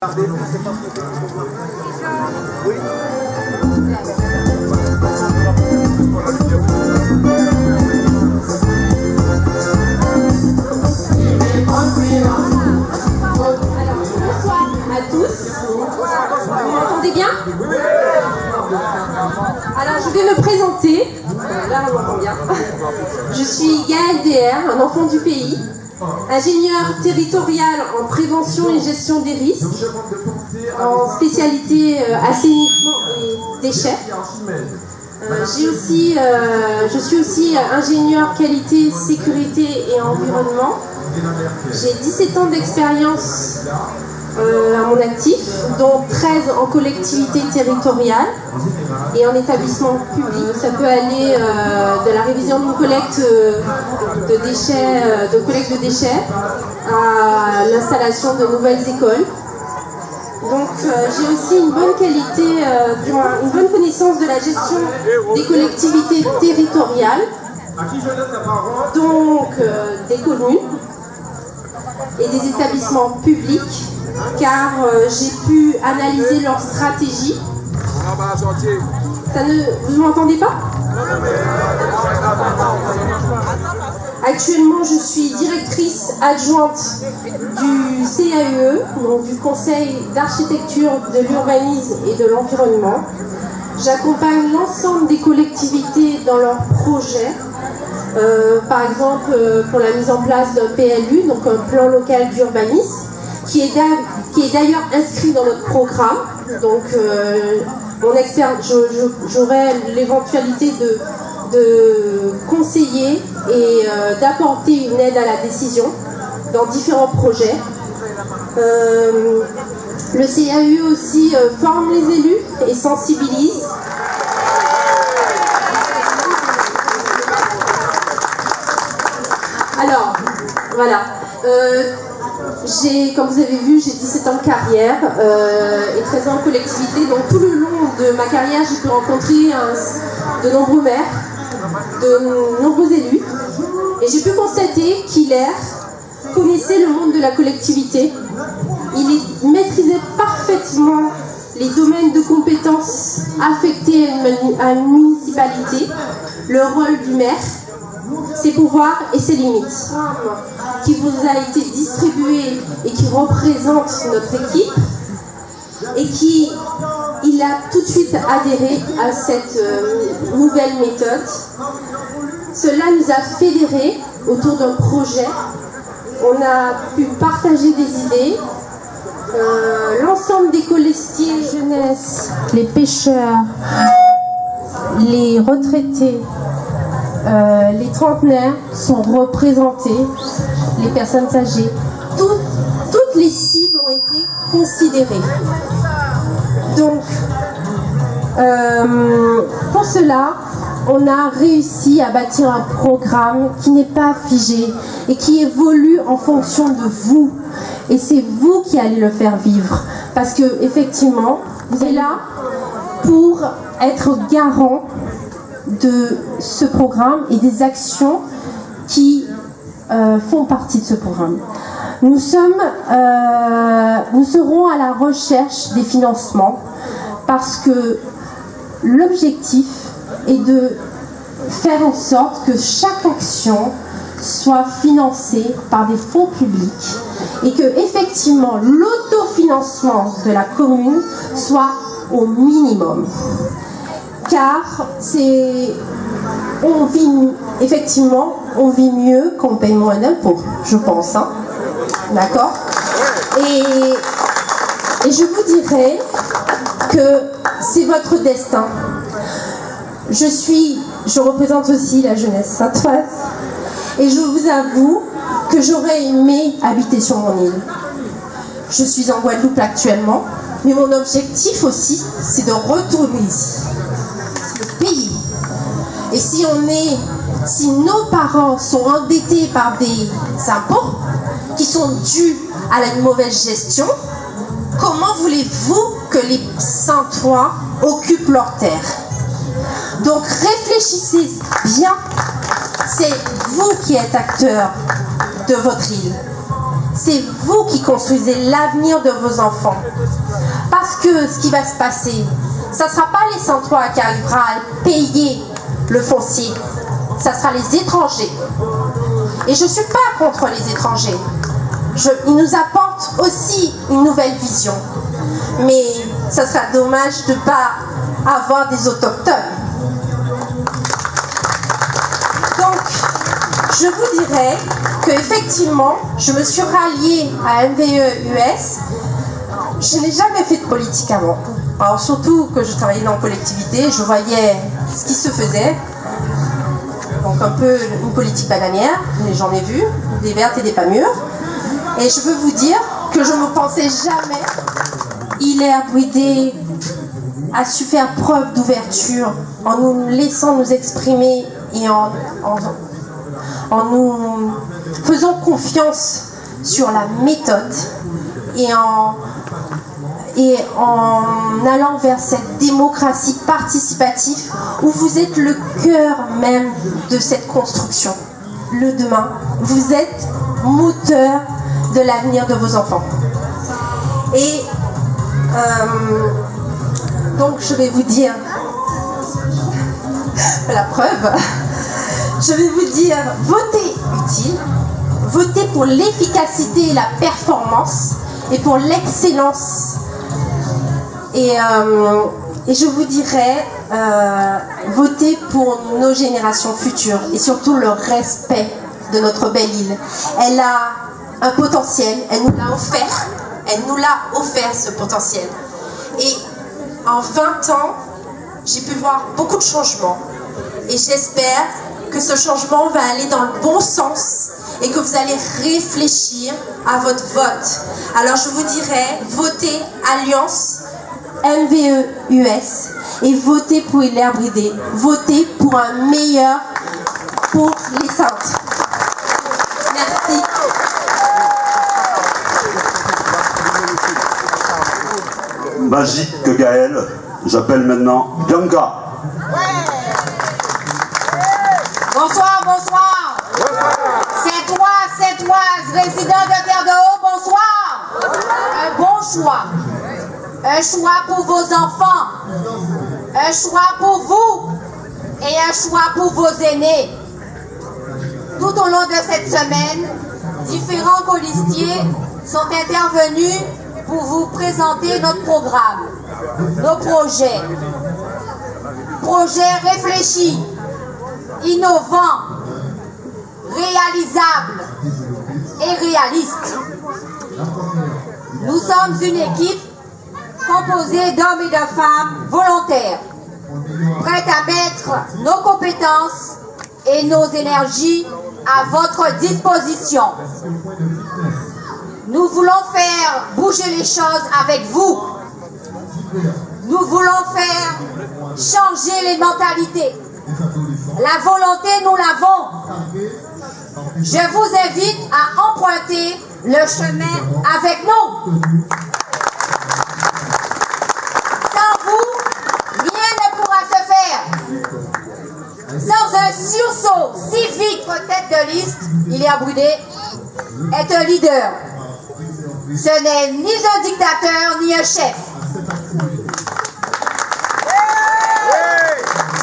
Oui. Bonsoir à tous. Vous m'entendez bien? Alors je vais me présenter. Là on m'entend bien. Je suis Gaëlle DR, un enfant du pays, ingénieur territorial en prévention et gestion des risques, en spécialité assainissement et déchets. Je suis aussi ingénieur qualité, sécurité et environnement. J'ai 17 ans d'expérience à mon actif, dont 13 en collectivité territoriale et en établissement public. Ça peut aller de la révision d'une collecte de déchets à l'installation de nouvelles écoles. Donc j'ai aussi une bonne qualité, une bonne connaissance de la gestion des collectivités territoriales, donc des communes et des établissements publics, car j'ai pu analyser leur stratégie. Vous m'entendez pas? Actuellement, je suis directrice adjointe du CAUE, donc du Conseil d'architecture, de l'urbanisme et de l'environnement. J'accompagne l'ensemble des collectivités dans leurs projets. Par exemple, pour la mise en place d'un PLU, donc un plan local d'urbanisme, qui est d'ailleurs inscrit dans notre programme. Donc, j'aurai l'éventualité de conseiller et d'apporter une aide à la décision dans différents projets. Le CAUE aussi forme les élus et sensibilise. Alors, voilà. Comme vous avez vu, j'ai 17 ans de carrière et 13 ans de collectivité. Donc tout le long de ma carrière, j'ai pu rencontrer de nombreux maires, de nombreux élus. Et j'ai pu constater qu'Hilaire connaissait le monde de la collectivité. Il maîtrisait parfaitement les domaines de compétences affectés à une municipalité, le rôle du maire, ses pouvoirs et ses limites, qui vous a été distribué et qui représente notre équipe, et il a tout de suite adhéré à cette nouvelle méthode. Cela nous a fédérés autour d'un projet. On a pu partager des idées. L'ensemble des colistiers jeunesse, les pêcheurs, les retraités, les trentenaires sont représentés, les personnes âgées. Toutes les cibles ont été considérées. Donc, pour cela, on a réussi à bâtir un programme qui n'est pas figé et qui évolue en fonction de vous. Et c'est vous qui allez le faire vivre. Parce que, effectivement, vous êtes là pour être garant de ce programme et des actions qui font partie de ce programme. Nous serons à la recherche des financements parce que l'objectif est de faire en sorte que chaque action soit financée par des fonds publics et que effectivement l'autofinancement de la commune soit au minimum. Car on vit mieux qu'on paye moins d'impôts, je pense. Hein. D'accord? Et je vous dirais que c'est votre destin. Je représente aussi la jeunesse saintoise et je vous avoue que j'aurais aimé habiter sur mon île. Je suis en Guadeloupe actuellement, mais mon objectif aussi, c'est de retourner ici. Pays. Et si nos parents sont endettés par des impôts qui sont dus à la mauvaise gestion, comment voulez-vous que les Saintois occupent leurs terres? Donc réfléchissez bien, c'est vous qui êtes acteur de votre île. c'est vous qui construisez l'avenir de vos enfants. Parce que ce qui va se passer, ça ne sera pas les 103 qui arriveront à payer le foncier, ça sera les étrangers. Et je ne suis pas contre les étrangers. Ils nous apportent aussi une nouvelle vision. Mais ça sera dommage de ne pas avoir des autochtones. Donc, je vous dirais qu'effectivement, je me suis ralliée à MVE-US. Je n'ai jamais fait de politique avant. Alors surtout que je travaillais dans la collectivité, je voyais ce qui se faisait. Donc un peu une politique bananière, mais j'en ai vu, des vertes et des pas mûres. Et je peux vous dire que je ne me pensais jamais. Hilaire Bouidé a su faire preuve d'ouverture en nous laissant nous exprimer et en nous faisant confiance sur la méthode et en allant vers cette démocratie participative où vous êtes le cœur même de cette construction. Le demain, vous êtes moteur de l'avenir de vos enfants. Et donc je vais vous dire la preuve. Je vais vous dire, votez utile, votez pour l'efficacité et la performance et pour l'excellence. Et je vous dirais, votez pour nos générations futures et surtout le respect de notre belle île. Elle a un potentiel, elle nous l'a offert ce potentiel. Et en 20 ans, j'ai pu voir beaucoup de changements. Et j'espère que ce changement va aller dans le bon sens et que vous allez réfléchir à votre vote. Alors je vous dirais, votez Alliance MVE-US et votez pour Hilaire Bouidé. Votez pour un meilleur pour les cintres. Merci. Magique que Gaël, j'appelle maintenant Bianca. Bonsoir, bonsoir. Saint-Oise, résident de Terre-de-Haut, bonsoir. Un bon choix. Un choix pour vos enfants. Un choix pour vous. Et un choix pour vos aînés. Tout au long de cette semaine, différents colistiers sont intervenus pour vous présenter notre programme, nos projets. Projets réfléchis, innovants, réalisables et réalistes. Nous sommes une équipe composée d'hommes et de femmes volontaires, prêtes à mettre nos compétences et nos énergies à votre disposition. Nous voulons faire bouger les choses avec vous. Nous voulons faire changer les mentalités. La volonté, nous l'avons. Je vous invite à emprunter le chemin avec nous. Sans vous, rien ne pourra se faire. Sans un sursaut civique, tête de liste, Hilaire Bouidé est un leader. Ce n'est ni un dictateur, ni un chef.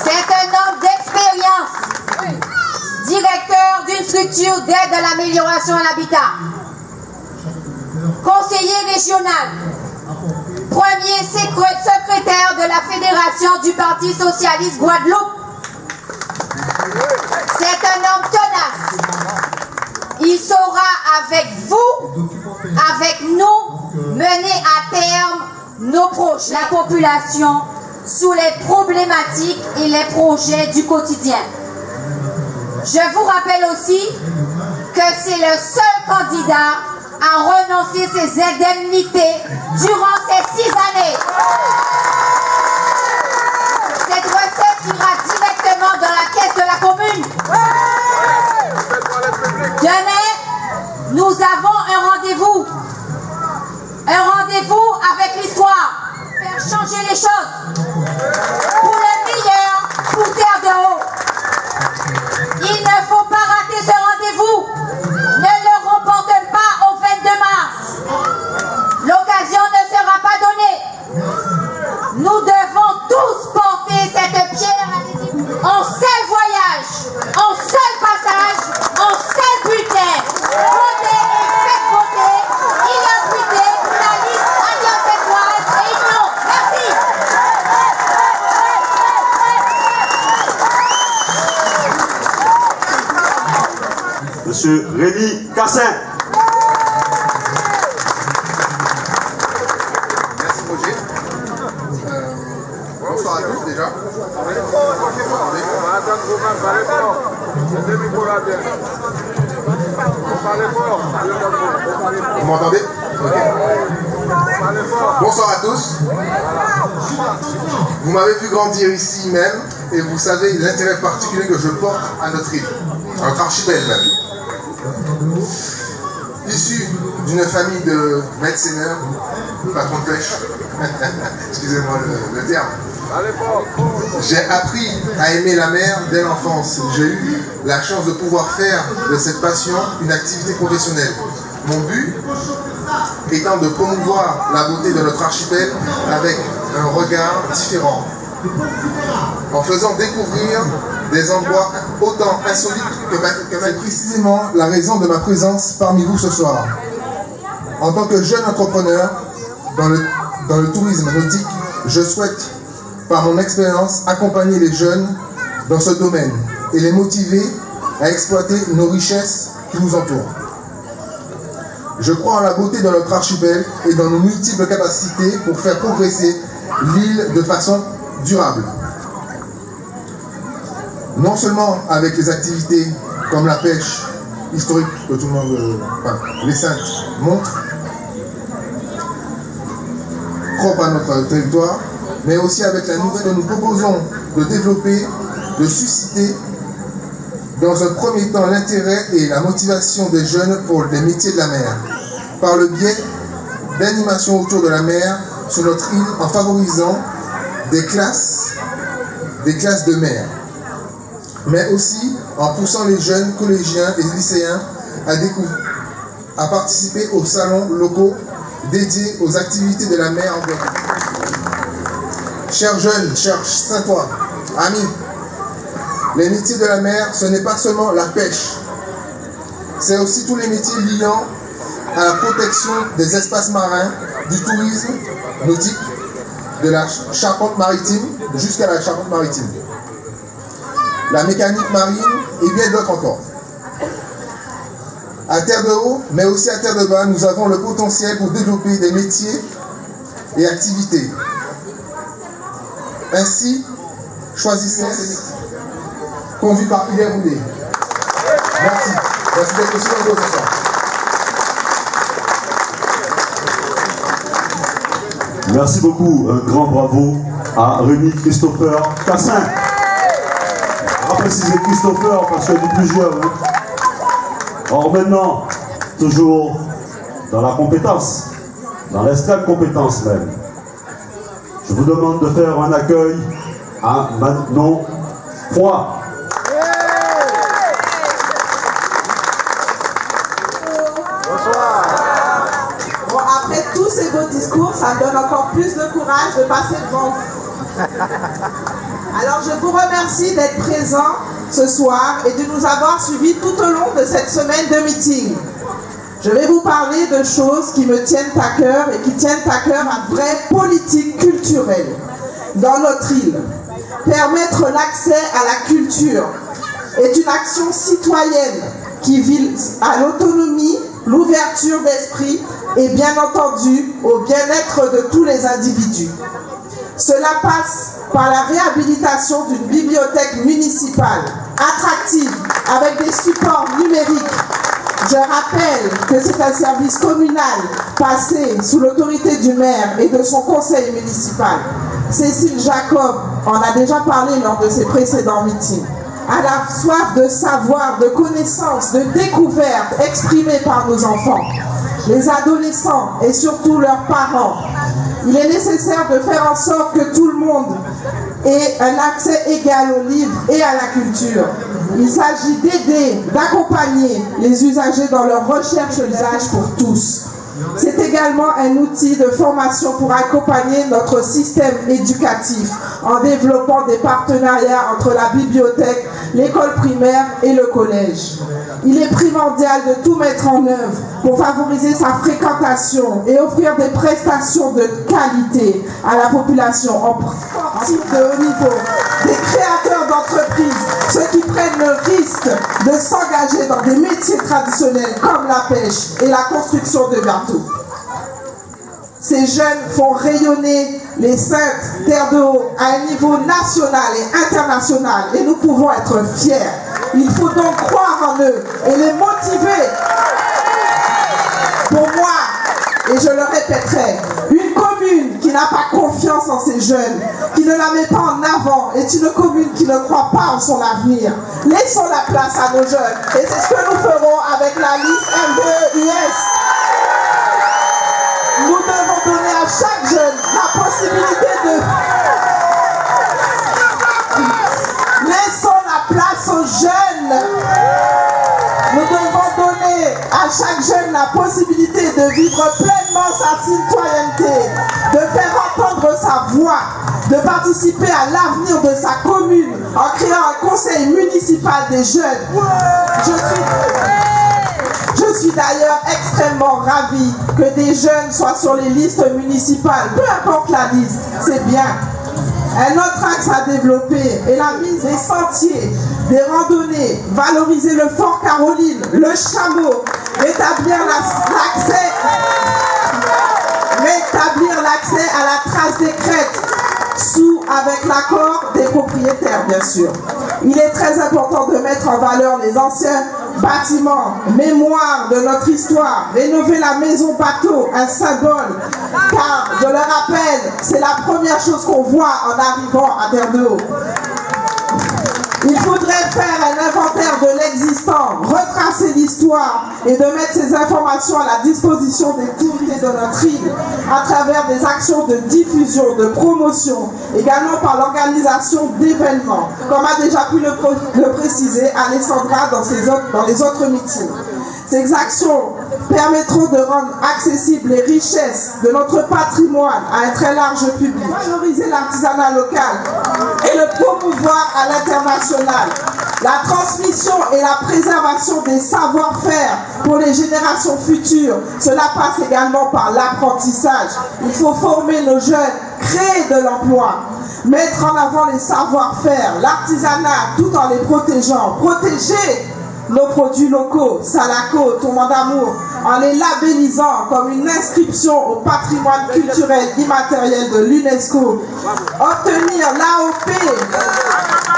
C'est un homme d'expérience, directeur d'une structure d'aide à l'amélioration à l'habitat, conseiller régional, premier secrétaire de la Fédération du Parti socialiste Guadeloupe. C'est un homme tenace. Il saura avec vous, avec nous, mener à terme nos projets. La population sous les problématiques et les projets du quotidien. Je vous rappelle aussi que c'est le seul candidat à renoncer ses indemnités durant ces 6 années. Cette recette ira directement dans la caisse de la commune. Demain, nous avons un rendez-vous. Un rendez-vous avec l'histoire. Faire changer les choses. Pour le meilleur, pour Terre-de-Haut. Il ne faut pas rater ce rendez-vous. Ne le reporte pas au 22 Monsieur Rémi Cassin. Merci Roger. Bonsoir à tous déjà. Vous m'entendez? Bonsoir à tous. Vous m'avez vu grandir ici même et vous savez l'intérêt particulier que je porte à notre île, à notre archipel même. Issu d'une famille de médecins, patron de pêche, excusez-moi le terme, j'ai appris à aimer la mer dès l'enfance. J'ai eu la chance de pouvoir faire de cette passion une activité professionnelle. Mon but étant de promouvoir la beauté de notre archipel avec un regard différent, en faisant découvrir des endroits autant insolites que c'est précisément la raison de ma présence parmi vous ce soir. En tant que jeune entrepreneur dans le tourisme nautique, je souhaite, par mon expérience, accompagner les jeunes dans ce domaine et les motiver à exploiter nos richesses qui nous entourent. Je crois en la beauté de notre archipel et dans nos multiples capacités pour faire progresser l'île de façon durable. Non seulement avec les activités comme la pêche historique que tout le monde, les Saintes montrent, propre à notre territoire, mais aussi avec la nouvelle que nous proposons de développer, de susciter dans un premier temps l'intérêt et la motivation des jeunes pour les métiers de la mer, par le biais d'animations autour de la mer sur notre île en favorisant des classes de mer, mais aussi en poussant les jeunes collégiens et lycéens à participer aux salons locaux dédiés aux activités de la mer en Guadeloupe. Chers jeunes, chers Saintois, amis, les métiers de la mer, ce n'est pas seulement la pêche, c'est aussi tous les métiers liant à la protection des espaces marins, du tourisme nautique, de la charpente maritime jusqu'à la charpente maritime, la mécanique marine et bien d'autres encore. À terre de haut, mais aussi à terre de bas, nous avons le potentiel pour développer des métiers et activités. Ainsi, choisissons ces métiers. Conduit par Hilaire Boudet. Merci. Merci d'être aussi nombreux ce soir. Merci beaucoup. Un grand bravo à Rémi Christopher Cassin. On va préciser Christopher parce qu'il est plus jeune. Or maintenant, toujours dans la compétence, dans l'extrême compétence même, je vous demande de faire un accueil à Manon Foy. Bon, après tous ces beaux discours, ça me donne encore plus de courage de passer devant vous. Alors je vous remercie d'être présents ce soir et de nous avoir suivis tout au long de cette semaine de meeting. Je vais vous parler de choses qui me tiennent à cœur et qui tiennent à cœur à vraie politique culturelle dans notre île. Permettre l'accès à la culture est une action citoyenne qui vise à l'autonomie, l'ouverture d'esprit et bien entendu au bien-être de tous les individus. Cela passe par la réhabilitation d'une bibliothèque municipale attractive avec des supports numériques. Je rappelle que c'est un service communal passé sous l'autorité du maire et de son conseil municipal. Cécile Jacob en a déjà parlé lors de ses précédents meetings. À la soif de savoir, de connaissances, de découvertes exprimées par nos enfants, les adolescents et surtout leurs parents. Il est nécessaire de faire en sorte que tout le monde ait un accès égal aux livres et à la culture. Il s'agit d'aider, d'accompagner les usagers dans leur recherche d'usage pour tous. C'est également un outil de formation pour accompagner notre système éducatif en développant des partenariats entre la bibliothèque, l'école primaire et le collège. Il est primordial de tout mettre en œuvre pour favoriser sa fréquentation et offrir des prestations de qualité à la population en sportifs de haut niveau, des créateurs d'entreprises, ceux qui prennent le risque de s'engager dans des métiers traditionnels comme la pêche et la construction de bateaux. Ces jeunes font rayonner les Saintes Terres de Haut à un niveau national et international et nous pouvons être fiers. Il faut donc croire en eux et les motiver. Pour moi, et je le répéterai, une commune qui n'a pas confiance en ses jeunes, qui ne la met pas en avant, est une commune qui ne croit pas en son avenir. Laissons la place à nos jeunes et c'est ce que nous ferons avec la liste MDEUS. Nous devons donner à chaque jeune la possibilité de... Laissons la place aux jeunes. Nous devons donner à chaque jeune la possibilité de vivre pleinement sa citoyenneté, de faire entendre sa voix, de participer à l'avenir de sa commune en créant un conseil municipal des jeunes. Je suis d'ailleurs extrêmement ravie que des jeunes soient sur les listes municipales. Peu importe la liste, c'est bien. Un autre axe à développer est la mise des sentiers, des randonnées, valoriser le Fort Caroline, le chameau, rétablir l'accès à la trace des crêtes, avec l'accord des propriétaires, bien sûr. Il est très important de mettre en valeur les anciens bâtiments, mémoire de notre histoire, rénover la maison bateau, un symbole, car, je le rappelle, c'est la première chose qu'on voit en arrivant à Terre de Haut. Il faudrait faire un inventaire de l'existant, retracer l'histoire et de mettre ces informations à la disposition des touristes de notre île à travers des actions de diffusion, de promotion, également par l'organisation d'événements, comme a déjà pu le préciser Alessandra dans les autres meetings. Ces actions permettront de rendre accessibles les richesses de notre patrimoine à un très large public, valoriser l'artisanat local et le promouvoir à l'international. La transmission et la préservation des savoir-faire pour les générations futures, cela passe également par l'apprentissage. Il faut former nos jeunes, créer de l'emploi, mettre en avant les savoir-faire, l'artisanat tout en les protégeant, protéger nos produits locaux, Salako, Tourment d'amour, en les labellisant comme une inscription au patrimoine culturel immatériel de l'UNESCO, obtenir l'AOP,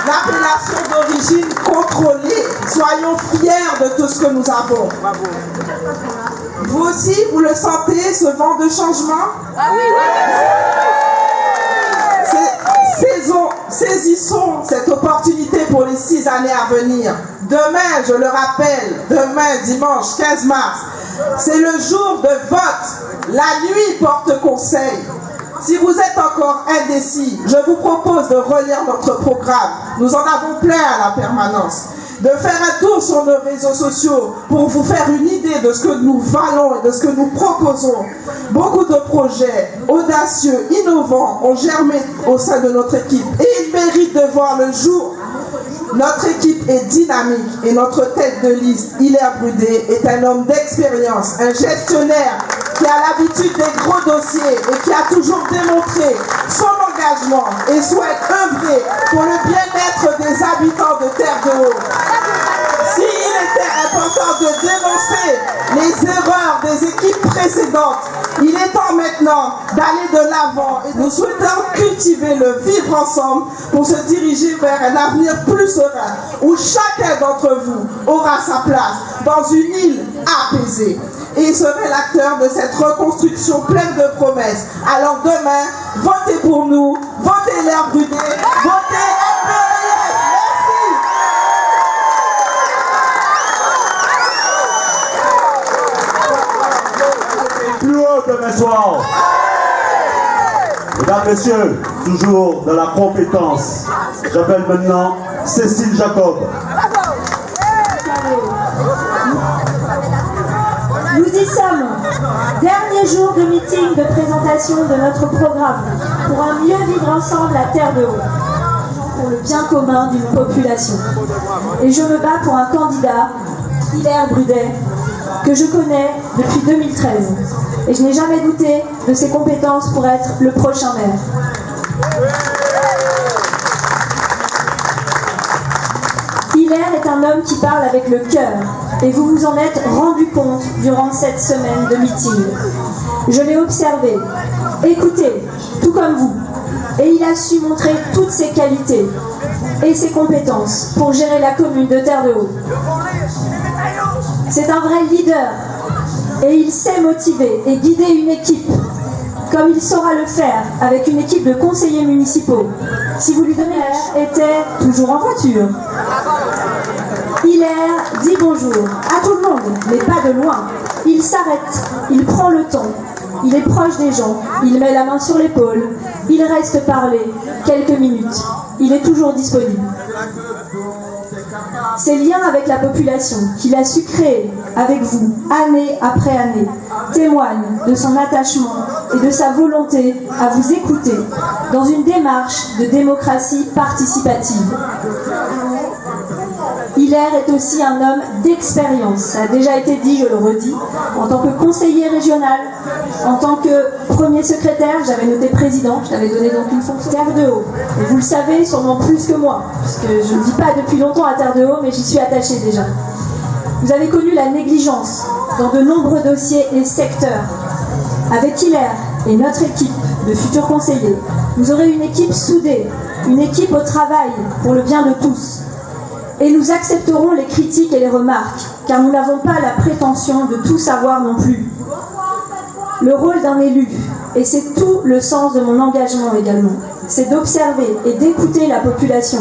l'appellation d'origine contrôlée. Soyons fiers de tout ce que nous avons. Vous aussi, vous le sentez, ce vent de changement? Saisissons cette opportunité pour les 6 années à venir. Demain, je le rappelle, demain, dimanche 15 mars, c'est le jour de vote. La nuit porte conseil. Si vous êtes encore indécis, je vous propose de relire notre programme. Nous en avons plein à la permanence. De faire un tour sur nos réseaux sociaux pour vous faire une idée de ce que nous valons et de ce que nous proposons. Beaucoup de projets audacieux, innovants ont germé au sein de notre équipe et ils méritent de voir le jour. Notre équipe est dynamique et notre tête de liste, Hilaire Brudé, est un homme d'expérience, un gestionnaire qui a l'habitude des gros dossiers et qui a toujours démontré son engagement et souhaite œuvrer pour le bien-être des habitants de Terre de Haut. S'il était important de dénoncer les erreurs des équipes précédentes, il est temps maintenant d'aller de l'avant et nous souhaitons cultiver le vivre ensemble pour se diriger vers un avenir plus serein où chacun d'entre vous aura sa place dans une île apaisée et serait l'acteur de cette reconstruction pleine de promesses. Alors demain, votez pour nous, votez Hilaire Brudé, votez MDEUS. Merci. Plus haut demain soir. Mesdames, Messieurs, toujours de la compétence. J'appelle maintenant Cécile Jacob. Nous y sommes. Dernier jour de meeting de présentation de notre programme pour un mieux vivre ensemble à Terre de Haut, pour le bien commun d'une population. Et je me bats pour un candidat, Hilaire Brudet, que je connais depuis 2013. Et je n'ai jamais douté de ses compétences pour être le prochain maire. Hilaire est un homme qui parle avec le cœur, et vous vous en êtes rendu compte durant cette semaine de meeting. Je l'ai observé, écouté, tout comme vous, et il a su montrer toutes ses qualités et ses compétences pour gérer la commune de Terre de Haut. C'est un vrai leader, et il sait motiver et guider une équipe, comme il saura le faire avec une équipe de conseillers municipaux. Si vous lui donnez l'air, était toujours en voiture. Hilaire dit bonjour à tout le monde, mais pas de loin. Il s'arrête, il prend le temps, il est proche des gens, il met la main sur l'épaule, il reste parler quelques minutes, il est toujours disponible. Ces liens avec la population qu'il a su créer avec vous, année après année, témoignent de son attachement et de sa volonté à vous écouter dans une démarche de démocratie participative. Hilaire est aussi un homme d'expérience, ça a déjà été dit, je le redis, en tant que conseiller régional, en tant que premier secrétaire, j'avais noté président, je t'avais donné donc une fonction Terre de Haut. Et vous le savez sûrement plus que moi, puisque je ne vis pas depuis longtemps à Terre de Haut, mais j'y suis attachée déjà. Vous avez connu la négligence dans de nombreux dossiers et secteurs. Avec Hilaire et notre équipe de futurs conseillers, vous aurez une équipe soudée, une équipe au travail pour le bien de tous. Et nous accepterons les critiques et les remarques, car nous n'avons pas la prétention de tout savoir non plus. Le rôle d'un élu, et c'est tout le sens de mon engagement également, c'est d'observer et d'écouter la population.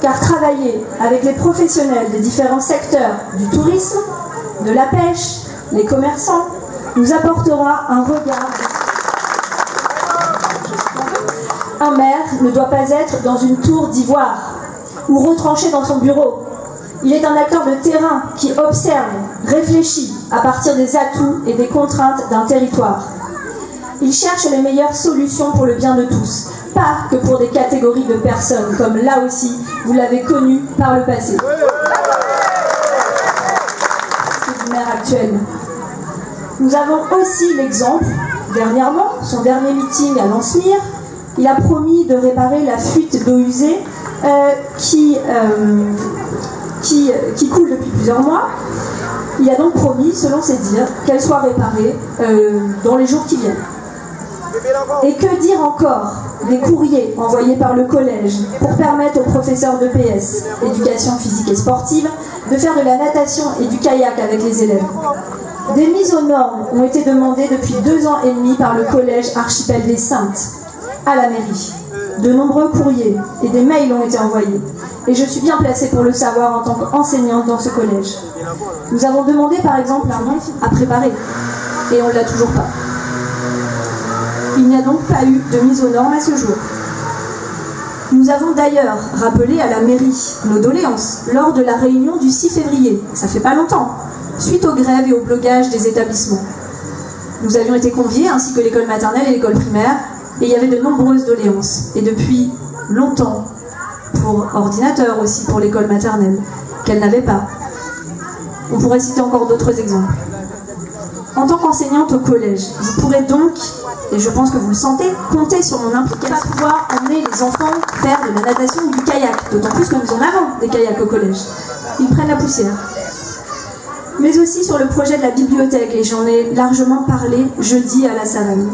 Car travailler avec les professionnels des différents secteurs du tourisme, de la pêche, les commerçants, nous apportera un regard. Un maire ne doit pas être dans une tour d'ivoire ou retranché dans son bureau. Il est un acteur de terrain qui observe, réfléchit à partir des atouts et des contraintes d'un territoire. Il cherche les meilleures solutions pour le bien de tous, pas que pour des catégories de personnes, comme là aussi, vous l'avez connu par le passé. C'est du maire actuel. Nous avons aussi l'exemple, dernièrement, son dernier meeting à Lansmire, il a promis de réparer la fuite d'eau usée qui coule depuis plusieurs mois. Il a donc promis, selon ses dires, qu'elle soit réparée dans les jours qui viennent. Et que dire encore des courriers envoyés par le collège pour permettre aux professeurs d'EPS, éducation physique et sportive, de faire de la natation et du kayak avec les élèves. Des mises aux normes ont été demandées depuis 2 ans et demi par le collège Archipel des Saintes à la mairie. De nombreux courriers et des mails ont été envoyés. Et je suis bien placée pour le savoir en tant qu'enseignante dans ce collège. Nous avons demandé par exemple un nom à préparer. Et on ne l'a toujours pas. Il n'y a donc pas eu de mise aux normes à ce jour. Nous avons d'ailleurs rappelé à la mairie nos doléances lors de la réunion du 6 février. Ça fait pas longtemps. Suite aux grèves et au blocage des établissements. Nous avions été conviés, ainsi que l'école maternelle et l'école primaire, et il y avait de nombreuses doléances. Et depuis longtemps, pour ordinateur aussi, pour l'école maternelle, qu'elle n'avait pas. On pourrait citer encore d'autres exemples. En tant qu'enseignante au collège, vous pourrez donc, et je pense que vous le sentez, compter sur mon implication pour pouvoir emmener les enfants faire de la natation ou du kayak, d'autant plus que nous en avons des kayaks au collège. Ils prennent la poussière. Mais aussi sur le projet de la bibliothèque, et j'en ai largement parlé jeudi à la Savane.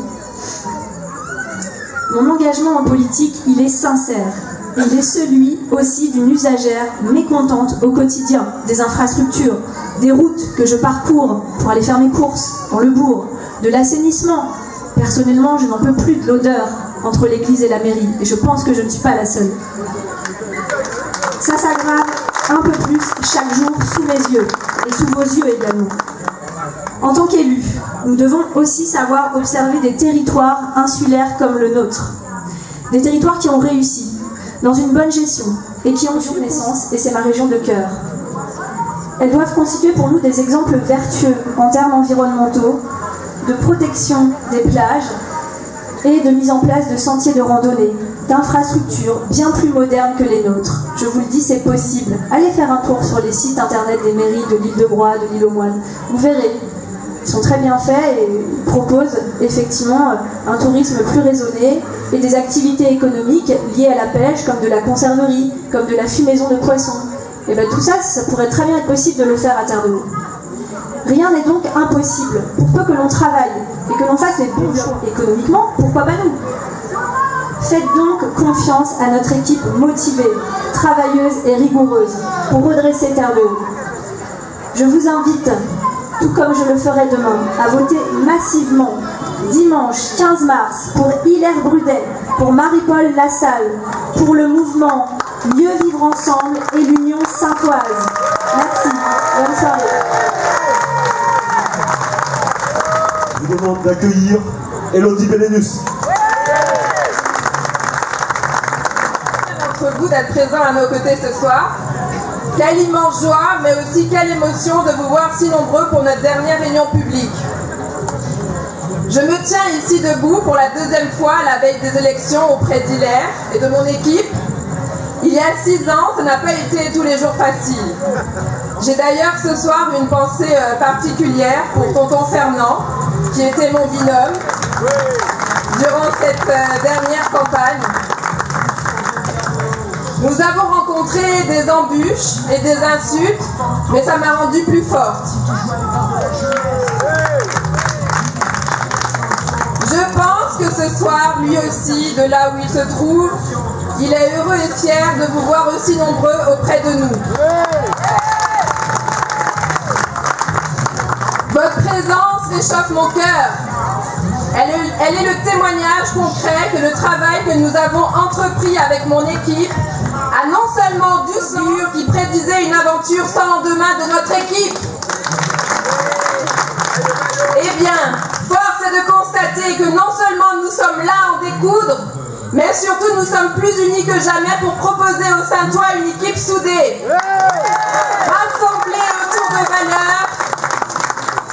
Mon engagement en politique, il est sincère. Et il est celui aussi d'une usagère mécontente au quotidien, des infrastructures, des routes que je parcours pour aller faire mes courses dans le bourg, de l'assainissement. Personnellement, je n'en peux plus de l'odeur entre l'église et la mairie, et je pense que je ne suis pas la seule. Ça s'aggrave un peu plus chaque jour sous mes yeux, et sous vos yeux également. En tant qu'élus, nous devons aussi savoir observer des territoires insulaires comme le nôtre. Des territoires qui ont réussi, dans une bonne gestion, et qui ont eu naissance, et c'est ma région de cœur. Elles doivent constituer pour nous des exemples vertueux en termes environnementaux, de protection des plages et de mise en place de sentiers de randonnée, d'infrastructures bien plus modernes que les nôtres. Je vous le dis, c'est possible. Allez faire un tour sur les sites internet des mairies de l'île de Groix, de l'île aux Moines. Vous verrez, ils sont très bien faits et proposent effectivement un tourisme plus raisonné et des activités économiques liées à la pêche, comme de la conserverie, comme de la fumaison de poissons. Et bien tout ça, ça pourrait très bien être possible de le faire à Terre-de-Haut. Rien n'est donc impossible, pour peu que l'on travaille et que l'on fasse les bons choix économiquement, pourquoi pas nous? Faites donc confiance à notre équipe motivée, travailleuse et rigoureuse pour redresser Terre-de-Haut. Je vous invite, tout comme je le ferai demain, à voter massivement dimanche 15 mars pour Hilaire Brudet, pour Marie-Paul Lassalle, pour le mouvement Mieux vivre ensemble et l'Union Saintoise. Merci. Bonne soirée. Je vous demande d'accueillir Elodie Belenus. D'entre vous d'être présents à nos côtés ce soir. Quelle immense joie, mais aussi quelle émotion de vous voir si nombreux pour notre dernière réunion publique. Je me tiens ici debout pour la deuxième fois à la veille des élections auprès d'Hilaire et de mon équipe. Il y a 6 ans, ça n'a pas été tous les jours facile. J'ai d'ailleurs ce soir une pensée particulière pour tonton Fernand, qui était mon binôme durant cette dernière campagne. Nous avons rencontré des embûches et des insultes, mais ça m'a rendue plus forte. Je pense que ce soir, lui aussi, de là où il se trouve, il est heureux et fier de vous voir aussi nombreux auprès de nous. Votre présence réchauffe mon cœur. Elle est le témoignage concret que le travail que nous avons entrepris avec mon équipe a non seulement du sens qui prédisait une aventure sans lendemain de notre équipe. Eh bien, force est de constater que non seulement nous sommes là à en découdre, mais surtout nous sommes plus unis que jamais pour proposer aux Saintois une équipe soudée, rassemblée autour de valeurs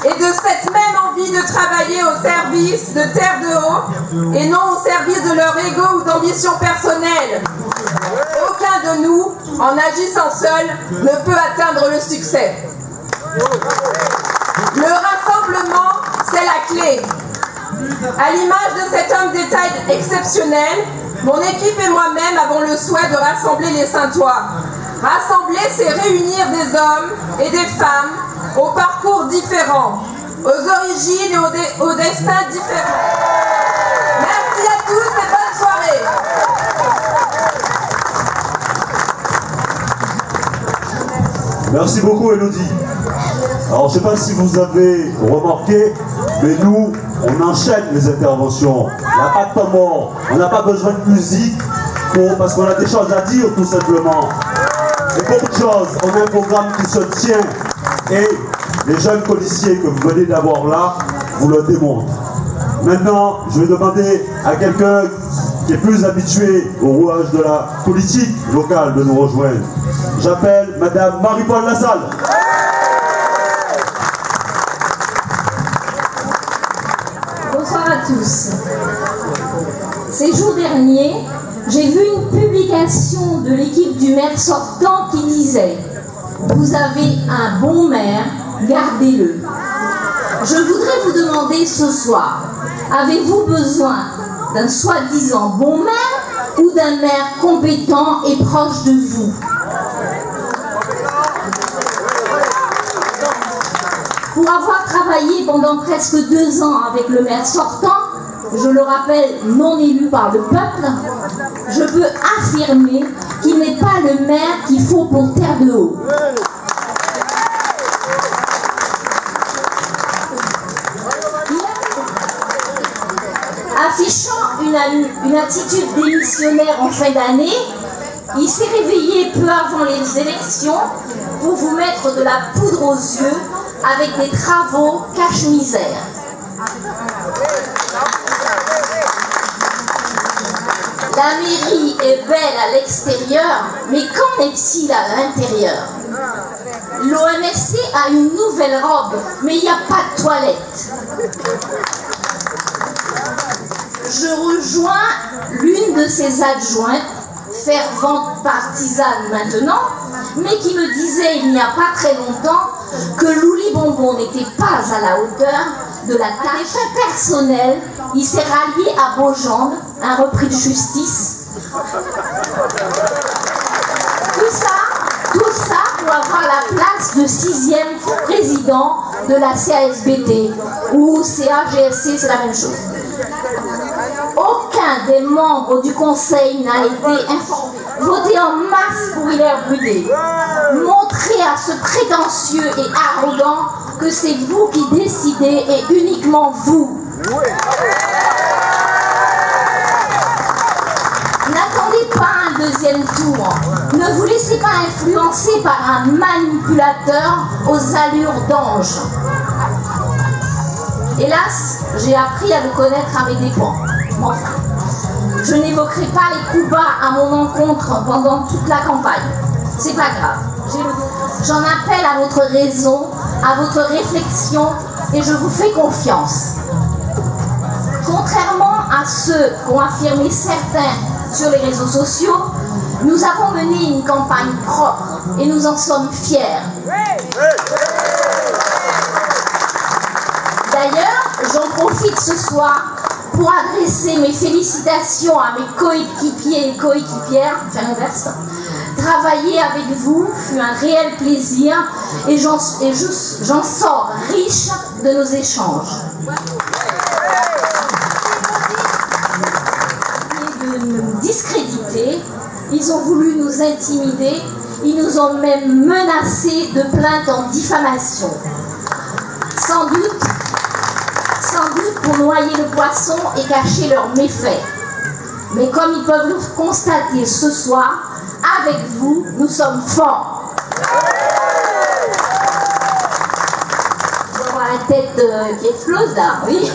et de cette même envie de travailler au service de Terre-de-Haut et non au service de leur ego ou d'ambition personnelle. Aucun de nous, en agissant seul, ne peut atteindre le succès. Le rassemblement, c'est la clé. À l'image de cet homme d'État exceptionnel, mon équipe et moi-même avons le souhait de rassembler les Saintois. Rassembler, c'est réunir des hommes et des femmes aux parcours différents, aux origines et aux destins différents. Merci à tous et bonne soirée. Merci beaucoup, Elodie. Alors, je ne sais pas si vous avez remarqué, mais nous, on enchaîne les interventions. Il n'y a pas de temps mort. On n'a pas besoin de musique parce qu'on a des choses à dire, tout simplement. Et beaucoup de choses. On a un programme qui se tient. Et les jeunes policiers que vous venez d'avoir là vous le démontrent. Maintenant, je vais demander à quelqu'un qui est plus habitué au rouage de la politique locale de nous rejoindre. J'appelle Madame Marie-Paul Lassalle. Bonsoir à tous. Ces jours derniers, j'ai vu une publication de l'équipe du maire sortant qui disait « Vous avez un bon maire, gardez-le ». Je voudrais vous demander ce soir, avez-vous besoin d'un soi-disant bon maire ou d'un maire compétent et proche de vous? Pour avoir travaillé pendant presque 2 ans avec le maire sortant, je le rappelle, non élu par le peuple, je peux affirmer qu'il n'est pas le maire qu'il faut pour Terre-de-Haut. Affichant une attitude démissionnaire en fin d'année, il s'est réveillé peu avant les élections pour vous mettre de la poudre aux yeux avec des travaux cache-misère. La mairie est belle à l'extérieur, mais qu'en est-il à l'intérieur? L'OMSC a une nouvelle robe, mais il n'y a pas de toilette. Je rejoins l'une de ses adjointes, fervente partisane maintenant, mais qui me disait il n'y a pas très longtemps que Louli Bonbon n'était pas à la hauteur de la tâche. À effet personnel, il s'est rallié à Beaujande, un repris de justice. Tout ça pour avoir la place de 6e président de la CASBT ou CAGSC, c'est la même chose. Aucun des membres du conseil n'a été informé. Votez en masse pour Hilaire Brudet. Montrez à ce prétentieux et arrogant que c'est vous qui décidez et uniquement vous. N'attendez pas un deuxième tour. Ne vous laissez pas influencer par un manipulateur aux allures d'ange. Hélas, j'ai appris à le connaître à mes dépens. Enfin, je n'évoquerai pas les coups bas à mon encontre pendant toute la campagne. C'est pas grave. J'en appelle à votre raison, à votre réflexion, et je vous fais confiance. Contrairement à ce qu'ont affirmé certains sur les réseaux sociaux, nous avons mené une campagne propre et nous en sommes fiers. D'ailleurs, j'en profite ce soir pour adresser mes félicitations à mes coéquipiers et coéquipières, enfin l'inverse. Travailler avec vous fut un réel plaisir et j'en sors riche de nos échanges. Et de nous discréditer, ils ont voulu nous intimider, ils nous ont même menacés de plainte en diffamation. Sans doute pour noyer le poisson et cacher leurs méfaits. Mais comme ils peuvent le constater ce soir, avec vous, nous sommes forts. Je vois la tête qui explose là, oui.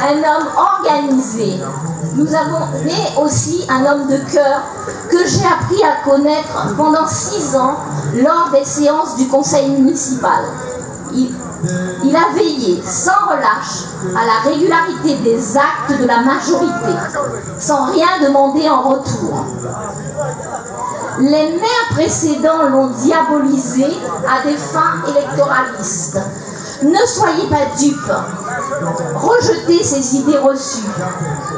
Un homme organisé. Mais aussi un homme de cœur que j'ai appris à connaître pendant 6 ans lors des séances du conseil municipal. Il a veillé sans relâche à la régularité des actes de la majorité, sans rien demander en retour. Les maires précédents l'ont diabolisé à des fins électoralistes. Ne soyez pas dupes. Rejetez ces idées reçues.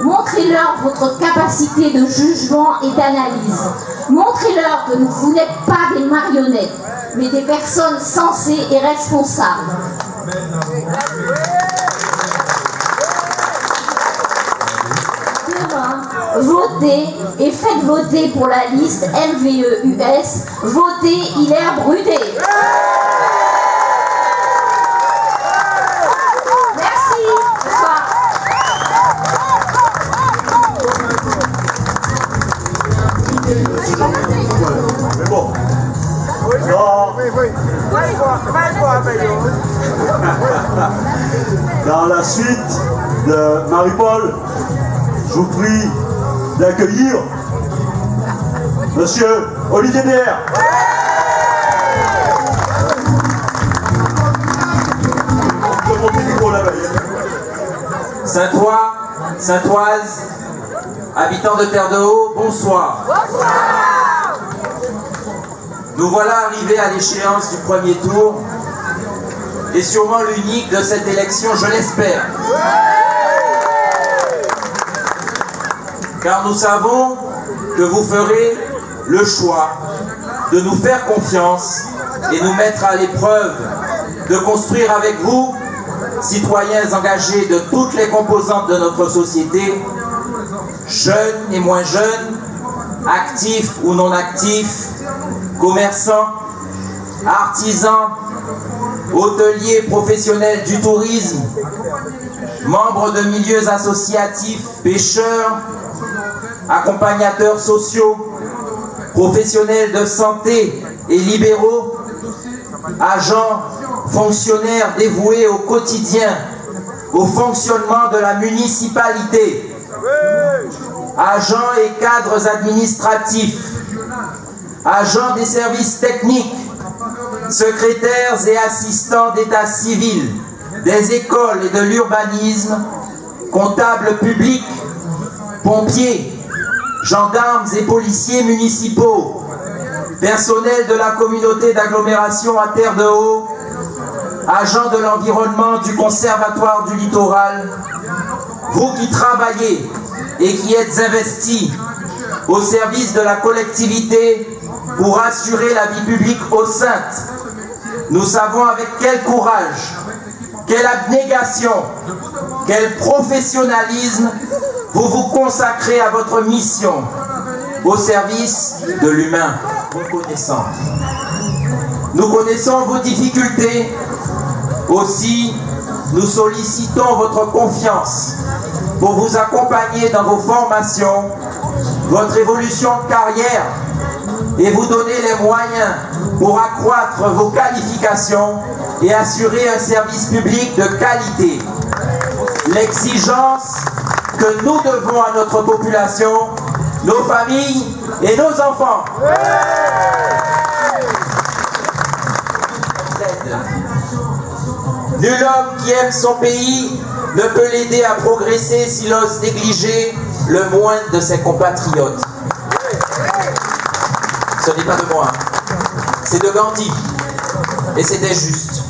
Montrez-leur votre capacité de jugement et d'analyse. Montrez-leur que vous n'êtes pas des marionnettes, mais des personnes sensées et responsables. Demain, votez et faites voter pour la liste MVE-US. Votez Hilaire Brudet. Merci. Bonsoir. Mais bon. Dans la suite de Marie-Paul, je vous prie d'accueillir Monsieur Olivier Dr. Saint-Ouen, Saint-Oise, habitants de Terre de Haut, bonsoir. Nous voilà arrivés à l'échéance du premier tour, et sûrement l'unique de cette élection, je l'espère. Car nous savons que vous ferez le choix de nous faire confiance et nous mettre à l'épreuve, de construire avec vous, citoyens engagés de toutes les composantes de notre société, jeunes et moins jeunes, actifs ou non actifs, commerçants, artisans, hôteliers, professionnels du tourisme, membres de milieux associatifs, pêcheurs, accompagnateurs sociaux, professionnels de santé et libéraux, agents, fonctionnaires dévoués au quotidien, au fonctionnement de la municipalité, agents et cadres administratifs, agents des services techniques, secrétaires et assistants d'état civil, des écoles et de l'urbanisme, comptables publics, pompiers, gendarmes et policiers municipaux, personnel de la communauté d'agglomération à Terre de Haut, agents de l'environnement du Conservatoire du Littoral, vous qui travaillez et qui êtes investis au service de la collectivité pour assurer la vie publique aux Saintes, nous savons avec quel courage, quelle abnégation, quel professionnalisme vous vous consacrez à votre mission au service de l'humain reconnaissant. Nous connaissons vos difficultés, aussi nous sollicitons votre confiance pour vous accompagner dans vos formations, votre évolution de carrière et vous donner les moyens pour accroître vos qualifications et assurer un service public de qualité. L'exigence que nous devons à notre population, nos familles et nos enfants. Nul homme qui aime son pays ne peut l'aider à progresser s'il ose négliger le moindre de ses compatriotes. Ce n'est pas de moi, c'est de Gandhi, et c'était juste.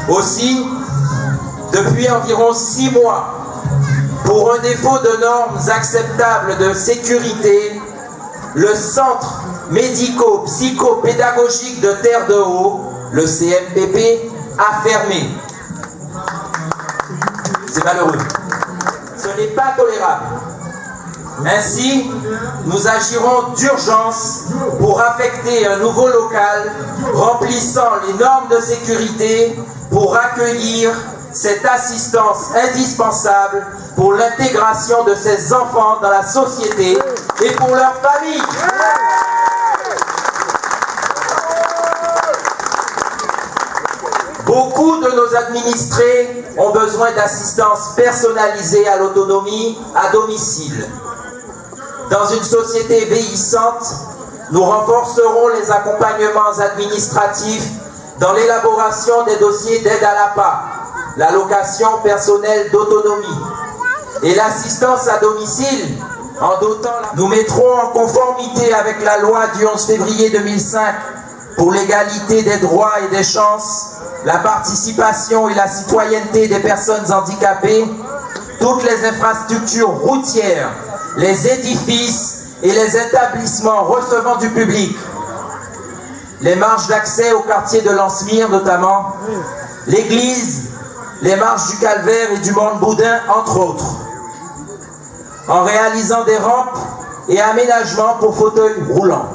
Aussi, depuis environ 6 mois, pour un défaut de normes acceptables de sécurité, le Centre médico-psychopédagogique de Terre de Haut, le CMPP, a fermé. C'est malheureux. Ce n'est pas tolérable. Ainsi, nous agirons d'urgence pour affecter un nouveau local remplissant les normes de sécurité pour accueillir cette assistance indispensable pour l'intégration de ces enfants dans la société et pour leur famille. Beaucoup de nos administrés ont besoin d'assistance personnalisée à l'autonomie à domicile. Dans une société vieillissante, nous renforcerons les accompagnements administratifs dans l'élaboration des dossiers d'aide à l'APA, l'allocation personnelle d'autonomie, et l'assistance à domicile en dotant. Nous mettrons en conformité avec la loi du 11 février 2005 pour l'égalité des droits et des chances, la participation et la citoyenneté des personnes handicapées, toutes les infrastructures routières, les édifices et les établissements recevant du public, les marches d'accès au quartier de Lansemire notamment, l'église, les marches du Calvaire et du Monde Boudin, entre autres, en réalisant des rampes et aménagements pour fauteuils roulants,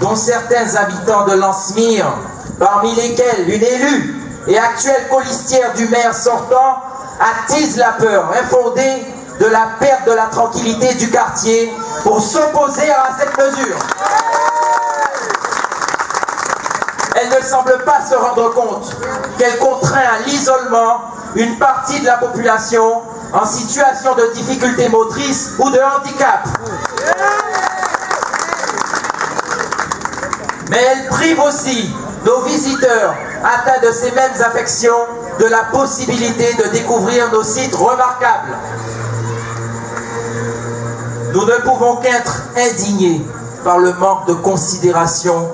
dont certains habitants de Lansemire, parmi lesquels une élue et actuelle colistière du maire sortant, attise la peur infondée de la perte de la tranquillité du quartier pour s'opposer à cette mesure. Elle ne semble pas se rendre compte qu'elle contraint à l'isolement une partie de la population en situation de difficulté motrice ou de handicap. Mais elle prive aussi nos visiteurs atteints de ces mêmes affections de la possibilité de découvrir nos sites remarquables. Nous ne pouvons qu'être indignés par le manque de considération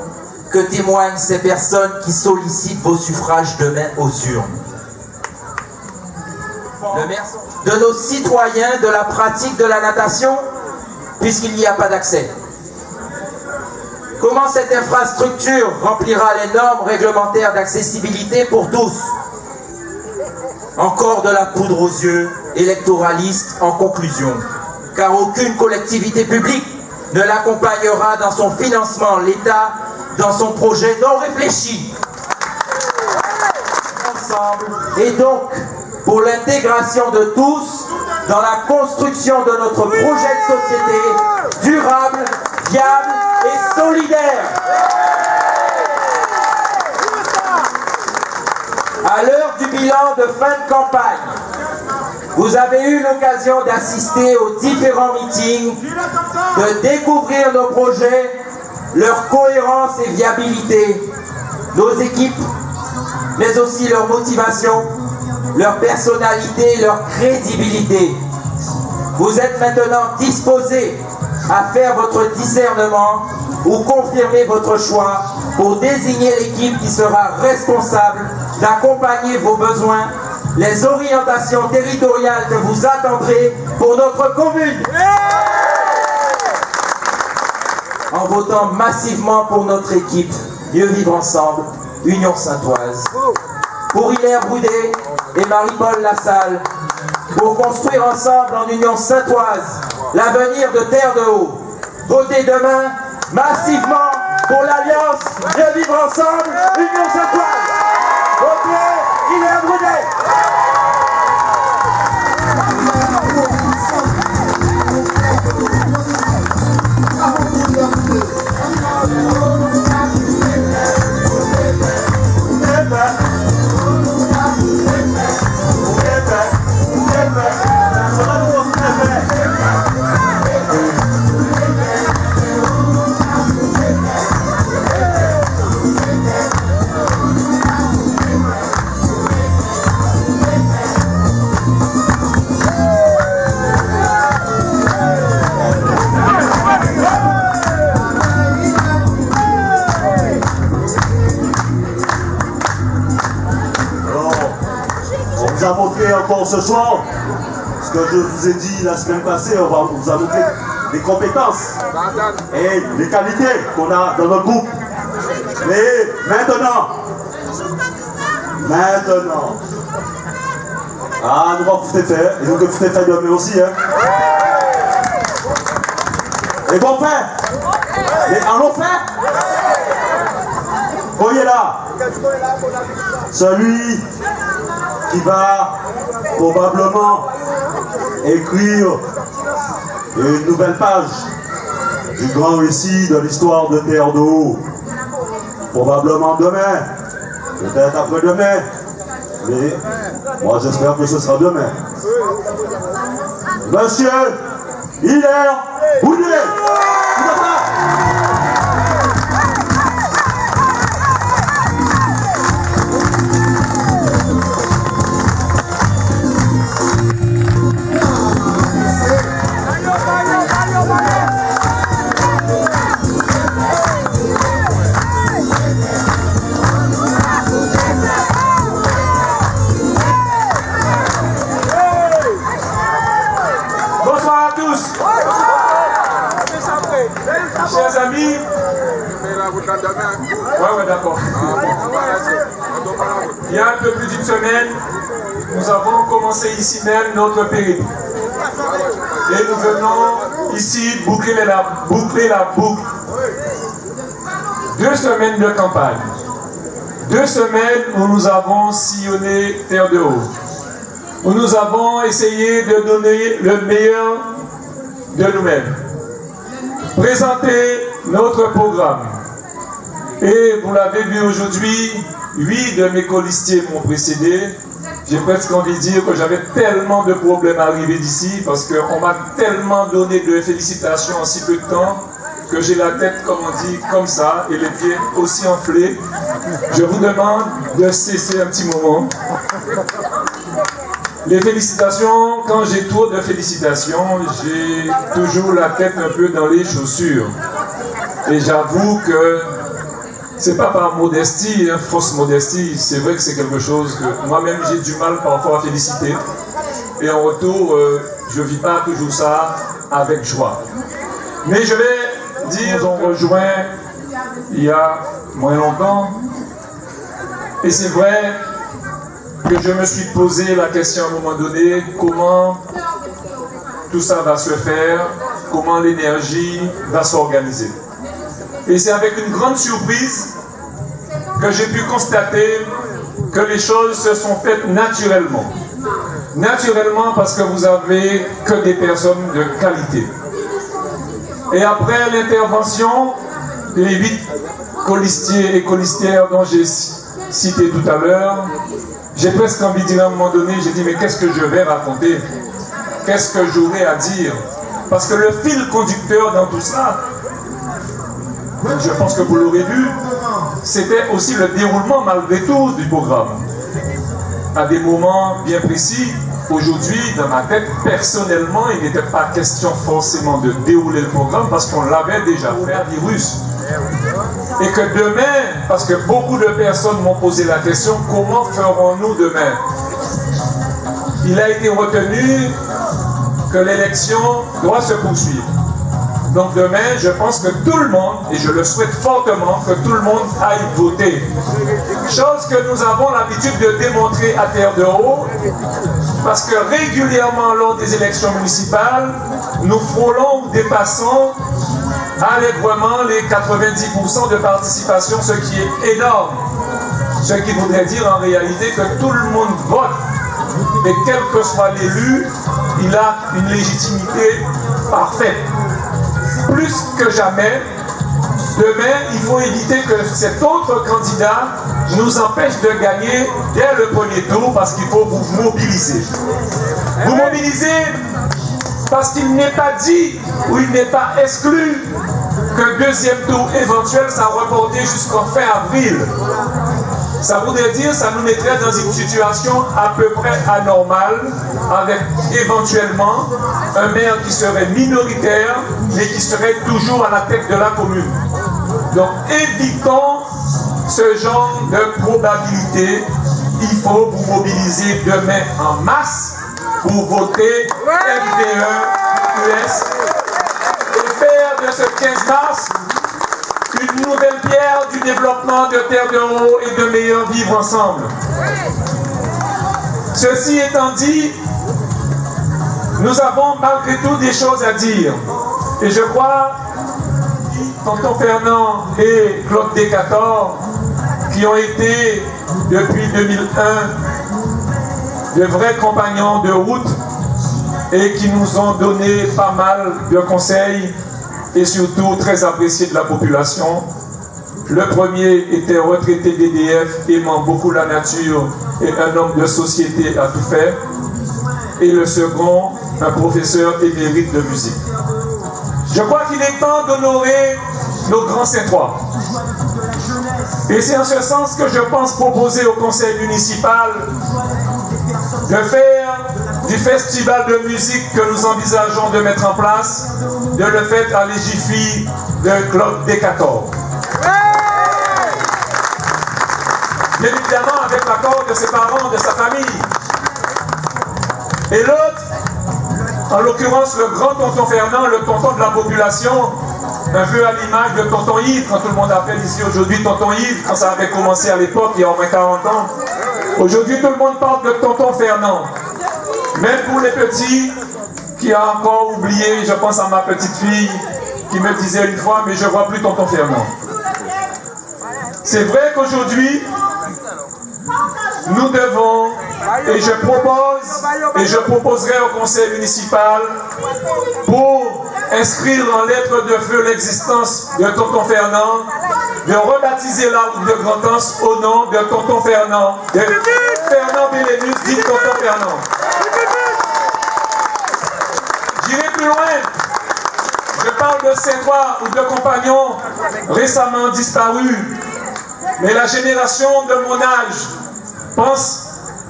que témoignent ces personnes qui sollicitent vos suffrages demain aux urnes. Le maire de nos citoyens de la pratique de la natation, puisqu'il n'y a pas d'accès. Comment cette infrastructure remplira les normes réglementaires d'accessibilité pour tous? Encore de la poudre aux yeux électoraliste en conclusion, car aucune collectivité publique ne l'accompagnera dans son financement, l'État dans son projet non réfléchi. Ensemble, et donc pour l'intégration de tous dans la construction de notre projet de société durable, viable et solidaire. À l'heure du bilan de fin de campagne, vous avez eu l'occasion d'assister aux différents meetings, de découvrir nos projets leur cohérence et viabilité, nos équipes, mais aussi leur motivation, leur personnalité, leur crédibilité. Vous êtes maintenant disposés à faire votre discernement ou confirmer votre choix pour désigner l'équipe qui sera responsable d'accompagner vos besoins, les orientations territoriales que vous attendrez pour notre commune. En votant massivement pour notre équipe Mieux Vivre Ensemble, Union Saintoise. Pour Hilaire Boudet et Marie-Paul Lassalle, pour construire ensemble en Union Saintoise l'avenir de Terre de Haut. Votez demain massivement pour l'Alliance Mieux Vivre Ensemble, Union Saintoise. Votez Hilaire Boudet. A montré encore ce soir, ce que je vous ai dit la semaine passée, on va vous a montré les compétences et les qualités qu'on a dans notre groupe. Mais maintenant, nous allons vous faire, et nous que vous faire demain aussi, hein. Et bon fait, et allons faire. Voyez là, celui qui va probablement écrire une nouvelle page du grand récit de l'histoire de Terre de Haut. Probablement demain, peut-être après-demain, mais moi j'espère que ce sera demain. Monsieur Hilaire Boudet. Chers amis, ouais, d'accord. Il y a un peu plus d'une semaine, nous avons commencé ici même notre périple. Et nous venons ici boucler la boucle. 2 semaines de campagne. 2 semaines où nous avons sillonné Terre de Haut. Où nous avons essayé de donner le meilleur de nous-mêmes. Présenter notre programme. Et vous l'avez vu aujourd'hui, 8 de mes colistiers m'ont précédé. J'ai presque envie de dire que j'avais tellement de problèmes à arriver d'ici parce qu'on m'a tellement donné de félicitations en si peu de temps que j'ai la tête, comme on dit, comme ça et les pieds aussi enflés. Je vous demande de cesser un petit moment. Les félicitations, quand j'ai trop de félicitations, j'ai toujours la tête un peu dans les chaussures. Et j'avoue que c'est pas par modestie, fausse modestie, c'est vrai que c'est quelque chose que moi-même j'ai du mal parfois à féliciter. Et en retour, je vis pas toujours ça avec joie. Mais je vais dire, nous avons rejoint il y a moins longtemps. Et c'est vrai que je me suis posé la question à un moment donné, comment tout ça va se faire, comment l'énergie va s'organiser. Et c'est avec une grande surprise que j'ai pu constater que les choses se sont faites naturellement. Naturellement parce que vous avez que des personnes de qualité. Et après l'intervention des 8 colistiers et colistières dont j'ai cité tout à l'heure, j'ai presque envie de dire à un moment donné, j'ai dit mais qu'est-ce que je vais raconter? Qu'est-ce que j'aurai à dire? Parce que le fil conducteur dans tout ça, je pense que vous l'aurez vu, c'était aussi le déroulement malgré tout du programme. À des moments bien précis, aujourd'hui, dans ma tête, personnellement, il n'était pas question forcément de dérouler le programme parce qu'on l'avait déjà fait, virus. Et que demain, parce que beaucoup de personnes m'ont posé la question, comment ferons-nous demain? Il a été retenu que l'élection doit se poursuivre. Donc demain, je pense que tout le monde, et je le souhaite fortement, que tout le monde aille voter. Chose que nous avons l'habitude de démontrer à Terre de Haut, parce que régulièrement lors des élections municipales, nous frôlons ou dépassons allègrement les 90% de participation, ce qui est énorme. Ce qui voudrait dire en réalité que tout le monde vote. Et quel que soit l'élu, il a une légitimité parfaite. Plus que jamais, demain, il faut éviter que cet autre candidat nous empêche de gagner dès le premier tour parce qu'il faut vous mobiliser. Vous mobiliser parce qu'il n'est pas dit ou il n'est pas exclu que deuxième tour éventuel sera reporté jusqu'en fin avril. Ça voudrait dire que ça nous mettrait dans une situation à peu près anormale, avec éventuellement un maire qui serait minoritaire, mais qui serait toujours à la tête de la commune. Donc évitons ce genre de probabilité. Il faut vous mobiliser demain en masse pour voter FDE, US, et faire de ce 15 mars une nouvelle pierre du développement de Terre de Haut et de meilleur vivre ensemble. Ceci étant dit, nous avons malgré tout des choses à dire. Et je crois, tonton Fernand et Claude Decatur, qui ont été depuis 2001 de vrais compagnons de route et qui nous ont donné pas mal de conseils et surtout très apprécié de la population. Le premier était retraité d'EDF, aimant beaucoup la nature et un homme de société à tout faire. Et le second, un professeur émérite de musique. Je crois qu'il est temps d'honorer nos grands Saint-Trois. Et c'est en ce sens que je pense proposer au conseil municipal de faire du festival de musique que nous envisageons de mettre en place, de le faire à l'égifie de Claude Decatur. Bien évidemment avec l'accord de ses parents, de sa famille. Et l'autre, en l'occurrence le grand tonton Fernand, le tonton de la population, un peu à l'image de tonton Yves, quand tout le monde appelle ici aujourd'hui tonton Yves, quand ça avait commencé à l'époque, il y a au moins 40 ans. Aujourd'hui, tout le monde parle de tonton Fernand. Même pour les petits qui ont encore oublié, je pense à ma petite fille qui me disait une fois, mais je ne vois plus tonton Fernand. C'est vrai qu'aujourd'hui, nous devons, et je proposerai au conseil municipal pour inscrire en lettres de feu l'existence de tonton Fernand, de rebaptiser l'arbre de Grand-Anse au nom de tonton Fernand, de Fernand Bélénus, dit tonton Fernand. J'irai plus loin. Je parle de Saint-Trois ou de compagnons récemment disparus. Mais la génération de mon âge pense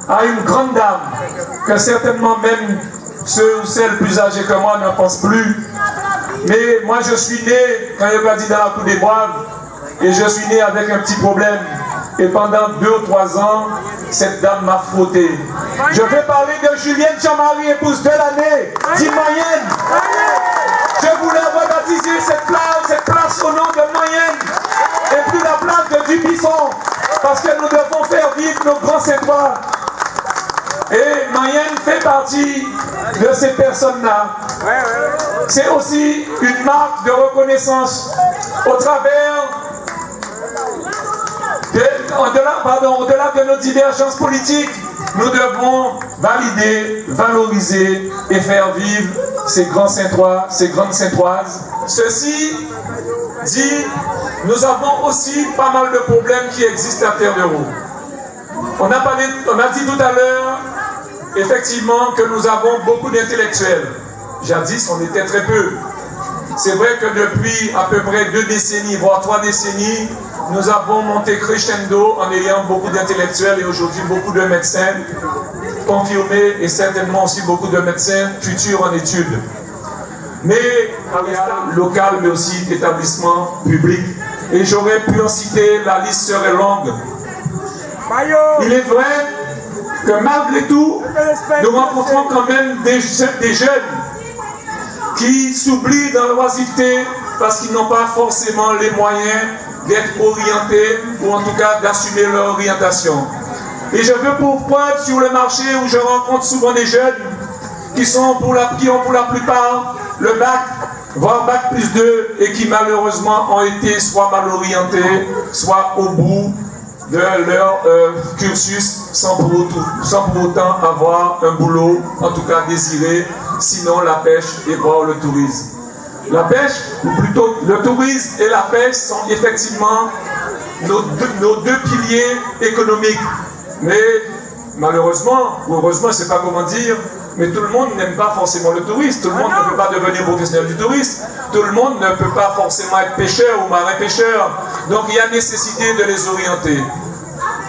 à une grande dame que certainement même ceux ou celles plus âgés que moi ne pensent plus. Mais moi je suis né, quand il a dit dans la cour des Boives, et je suis né avec un petit problème. Et pendant 2 ou 3 ans, cette dame m'a frotté. Je vais parler de Julienne Jean-Marie, épouse de l'année, dit Moyenne. Je voulais rebaptiser cette place au nom de Moyenne, et plus la place de Dubuisson, parce que nous devons faire vivre nos grands Saint-Trois. Et Moyenne fait partie de ces personnes-là. C'est aussi une marque de reconnaissance au travers au-delà de nos divergences politiques, nous devons valider, valoriser et faire vivre ces grands Saint-Trois, ces grandes Saint-Troises. Ceci dit, nous avons aussi pas mal de problèmes qui existent à Terre de Haut. On a dit tout à l'heure, effectivement, que nous avons beaucoup d'intellectuels. Jadis, on était très peu. C'est vrai que depuis à peu près 2 décennies, voire 3 décennies, nous avons monté crescendo en ayant beaucoup d'intellectuels et aujourd'hui beaucoup de médecins confirmés et certainement aussi beaucoup de médecins futurs en études. Mais local, mais aussi établissement public. Et j'aurais pu en citer, la liste serait longue. Il est vrai que malgré tout, nous rencontrons quand même des jeunes qui s'oublient dans l'oisiveté parce qu'ils n'ont pas forcément les moyens d'être orientés ou en tout cas d'assumer leur orientation. Et je veux pour preuve sur le marché où je rencontre souvent des jeunes qui ont pour la plupart le bac, voire bac plus 2 et qui malheureusement ont été soit mal orientés, soit au bout de leur cursus sans pour autant avoir un boulot, en tout cas désiré, sinon la pêche et voire le tourisme. La pêche, ou plutôt le tourisme et la pêche sont effectivement nos deux piliers économiques. Mais malheureusement, ou heureusement, je ne sais pas comment dire, mais tout le monde n'aime pas forcément le tourisme. Tout le monde ne peut pas devenir professionnel du tourisme. Tout le monde ne peut pas forcément être pêcheur ou marin-pêcheur. Donc il y a nécessité de les orienter.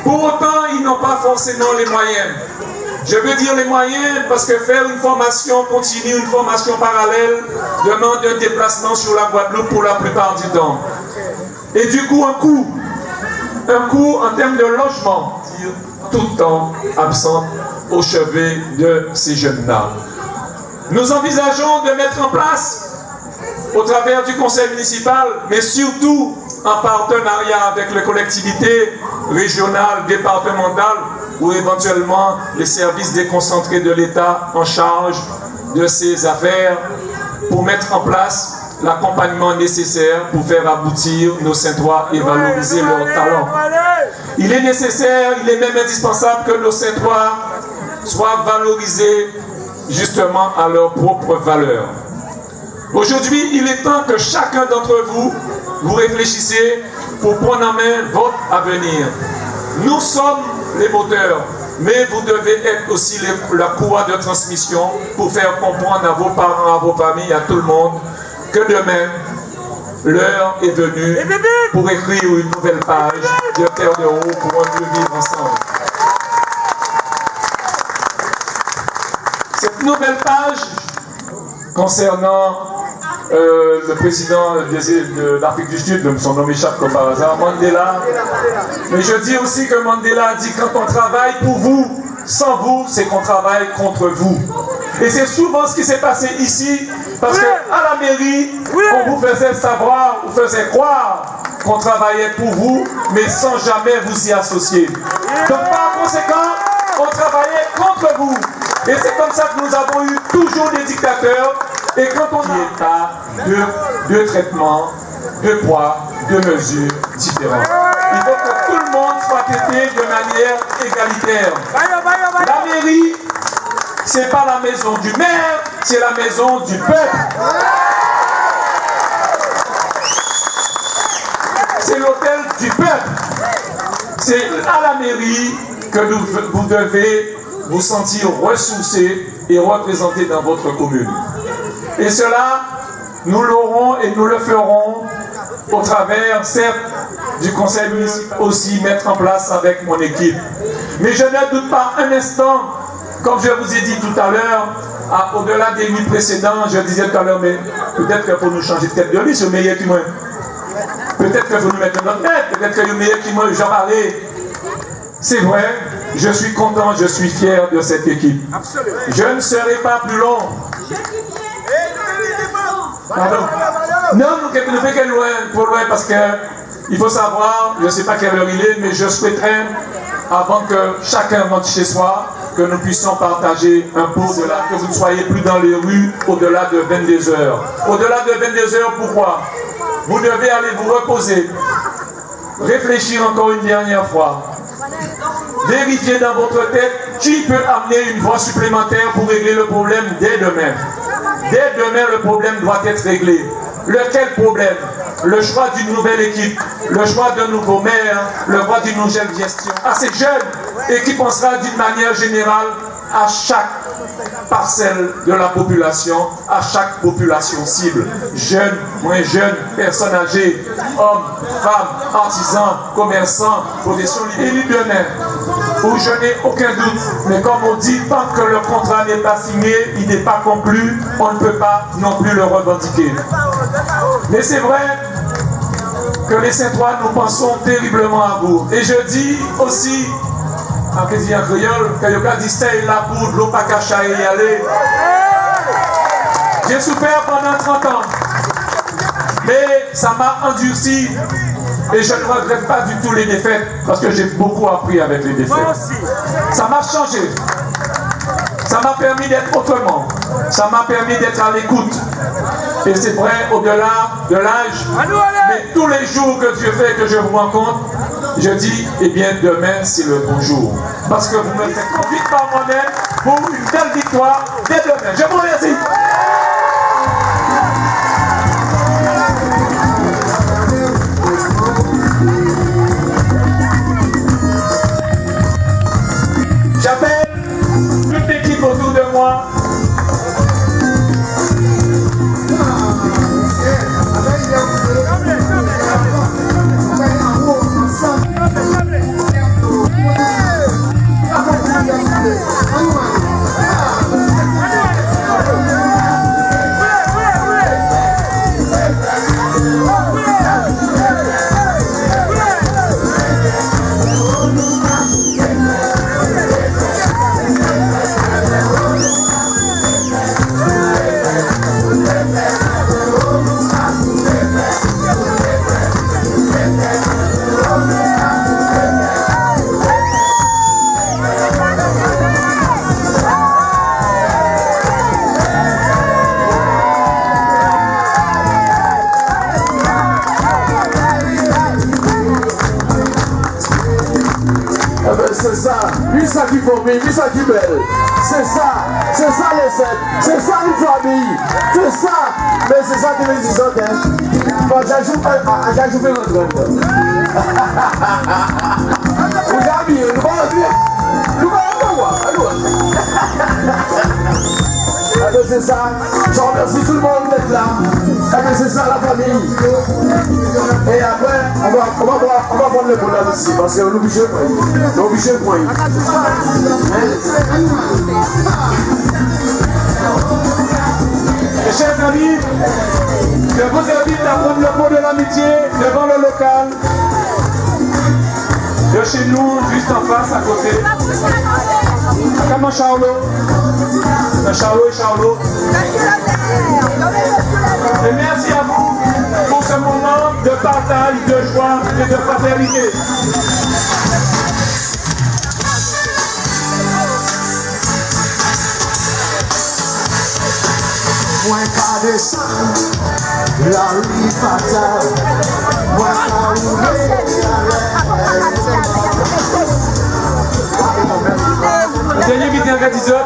Pour autant, ils n'ont pas forcément les moyens. Je veux dire les moyens parce que faire une formation continue, une formation parallèle, demande un déplacement sur la Guadeloupe pour la plupart du temps. Et du coup, un coût en termes de logement, tout le temps absent au chevet de ces jeunes-là. Nous envisageons de mettre en place, au travers du conseil municipal, mais surtout en partenariat avec les collectivités régionales, départementales, ou éventuellement les services déconcentrés de l'État en charge de ces affaires, pour mettre en place l'accompagnement nécessaire pour faire aboutir nos Saintois et valoriser leurs talents. Il est nécessaire, il est même indispensable que nos Saintois soient valorisés justement à leur propre valeur. Aujourd'hui, il est temps que chacun d'entre vous, vous réfléchissez pour prendre en main votre avenir. Nous sommes les moteurs, mais vous devez être aussi la courroie de transmission pour faire comprendre à vos parents, à vos familles, à tout le monde que demain, l'heure est venue pour écrire une nouvelle page de Terre de Haut pour un mieux vivre ensemble. Cette nouvelle page concernant le président de l'Afrique du Sud, son nom m'échappe comme par hasard, Mandela. Mais je dis aussi que Mandela a dit quand on travaille pour vous, sans vous, c'est qu'on travaille contre vous. Et c'est souvent ce qui s'est passé ici, parce qu'à la mairie, on vous faisait savoir, on vous faisait croire qu'on travaillait pour vous, mais sans jamais vous y associer. Donc par conséquent, on travaillait contre vous. Et c'est comme ça que nous avons eu toujours des dictateurs. Et quand on n'y est pas, deux traitements, deux poids, deux mesures différentes. Il faut que tout le monde soit traité de manière égalitaire. La mairie, c'est pas la maison du maire, c'est la maison du peuple. C'est l'hôtel du peuple. C'est à la mairie que vous devez vous sentir ressourcé et représenté dans votre commune. Et cela, nous l'aurons et nous le ferons au travers, certes, du conseil municipal, aussi mettre en place avec mon équipe. Mais je ne doute pas un instant, comme je vous ai dit tout à l'heure, au-delà des nuits précédentes, je disais tout à l'heure, mais peut-être qu'il faut nous changer de tête de liste, le meilleur qui moi. Peut-être qu'il faut nous mettre notre tête, peut-être que le meilleur qui moi, j'en parlais. C'est vrai, je suis content, je suis fier de cette équipe. Je ne serai pas plus long. Pardon. Non, nous ne pouvons pas loin, trop loin, parce que il faut savoir, je ne sais pas quelle heure il est, mais je souhaiterais, avant que chacun rentre chez soi, que nous puissions partager un peu au-delà, que vous ne soyez plus dans les rues au-delà de 22 heures. Au-delà de 22 heures, pourquoi? Vous devez aller vous reposer, réfléchir encore une dernière fois, vérifier dans votre tête qui peut amener une voix supplémentaire pour régler le problème dès demain. Dès demain, le problème doit être réglé. Lequel problème? Le choix d'une nouvelle équipe, le choix d'un nouveau maire, le choix d'une nouvelle gestion. À ces jeunes et qui pensera d'une manière générale à chaque parcelle de la population, à chaque population cible. Jeunes, moins jeunes, personnes âgées, hommes, femmes, artisans, commerçants, professions libérales, où je n'ai aucun doute. Mais comme on dit, tant que le contrat n'est pas signé, il n'est pas conclu, on ne peut pas non plus le revendiquer. Mais c'est vrai que les Saint-Ouen, nous pensons terriblement à vous. Et je dis aussi, en créole, que le gars dit c'est la poudre, l'eau pas caché y aller. J'ai souffert pendant 30 ans, mais ça m'a endurci et je ne regrette pas du tout les défaites parce que j'ai beaucoup appris avec les défaites. Ça m'a changé, ça m'a permis d'être autrement, ça m'a permis d'être à l'écoute. Et c'est vrai, au-delà de l'âge, mais tous les jours que Dieu fait que je vous rencontre, je dis, eh bien, demain, c'est le bon jour. Parce que vous me faites conduire par moi-même pour une belle victoire dès demain. Je vous remercie. J'appelle toute l'équipe autour de moi. C'est ça, lui ça qui faut, lui ça qui belle. C'est ça les sept, c'est ça une famille, c'est ça, mais c'est ça qui me dit ça, hein. Bon, j'ajoute fait notre grande. Vous avez nous allons dire, alors c'est ça, je remercie tout le monde d'être là. C'est ça la famille. Et après, on va prendre le bonheur ici parce qu'on est obligé de prendre. Mes chers amis, je vous invite à prendre le pont de l'amitié devant le local de chez nous, juste en face, à côté. Comme Charlot. Charlot. Et merci à vous pour ce moment de partage, de joie et de fraternité. Moi pas de sang, la vie fatale. Moi pas Le dernier meeting organiseur,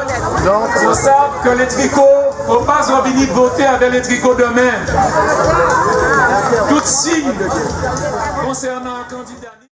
on sait que les tricots, faut pas venir voter avec les tricots demain. Tout signe concernant un candidat.